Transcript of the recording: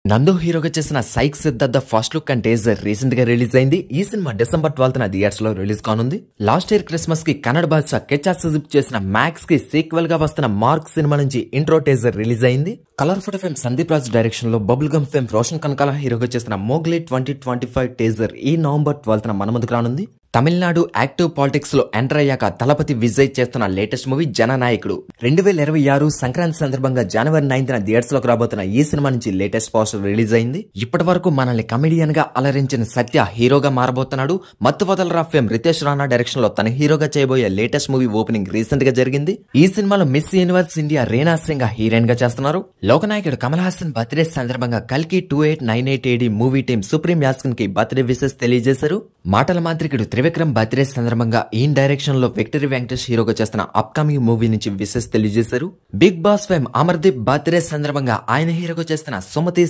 నందు హీరోగా చేసిన psych Siddhartha first look and teaser recent గా రిలీజ్ అయింది. ఈ సినిమా డిసెంబర్ 12న థియేటర్స్ లో రిలీజ్ కానుంది. లాస్ట్ ఇయర్ క్రిస్మస్ కి కన్నడ బాద్షా కెచ్చా సుదీప్ చేసిన మ్యాక్స్ కి సీక్వెల్ గా వస్తున్న మార్క్ సినిమా నుంచి ఇంట్రో టేజర్ రిలీజ్ అయింది. Colour photo film Sandeep Raj direction లో bubble gum film Roshan Kanakala హీరోగా చేసిన మోగ్లీ 2025 టేజర్ ఈ నవంబర్ 12న మన ముందుకు రానుంది. తమిళనాడు యాక్టివ్ పాలిటిక్స్ లో ఎంటర్ అయ్యాక తలపతి విజయ్ చేస్తున్న లేటెస్ట్ మూవీ జననాయకుడు 2026 సంక్రాంతి సందర్భంగా జనవరి 9న థియేటర్స్ లోకి రాబోతున్న ఈ సినిమా నుంచి లేటెస్ట్ పోస్టర్ రిలీజ్ అయింది. ఇప్పటి వరకు మనల్ని కమెడియన్ గా అలరించిన సత్య హీరోగా మారబోతున్నాడు. మత్తు వదలరా ఫేమ్ రితేష్ రాణా డైరెక్షన్ లో తన హీరోగా చేయబోయే లేటెస్ట్ మూవీ ఓపెనింగ్ రీసెంట్ గా జరిగింది. ఈ సినిమాలో miss universe India Reena Singh heroine గా చేస్తున్నారు. లోకనాయకుడు కమల్ హాసన్ బర్త్డే సందర్భంగా కల్కి 2898 AD మూవీ టీం సుప్రీం యాస్కిన్ కి బర్త్డే విషెస్ తెలియజేశారు. మాటల మాంత్రికుడు త్రివిక్రమ్ బర్త్డే సందర్భంగా ఈ డైరెక్షన్ లో విక్టరీ వెంకటేష్ హీరోగా చేస్తున్న అప్కమింగ్ మూవీ నుంచి విషెస్ తెలియజేశారు. Big boss fame Amardeep birthday సందర్భంగా ఆయన హీరోగా చేస్తున్న సుమతి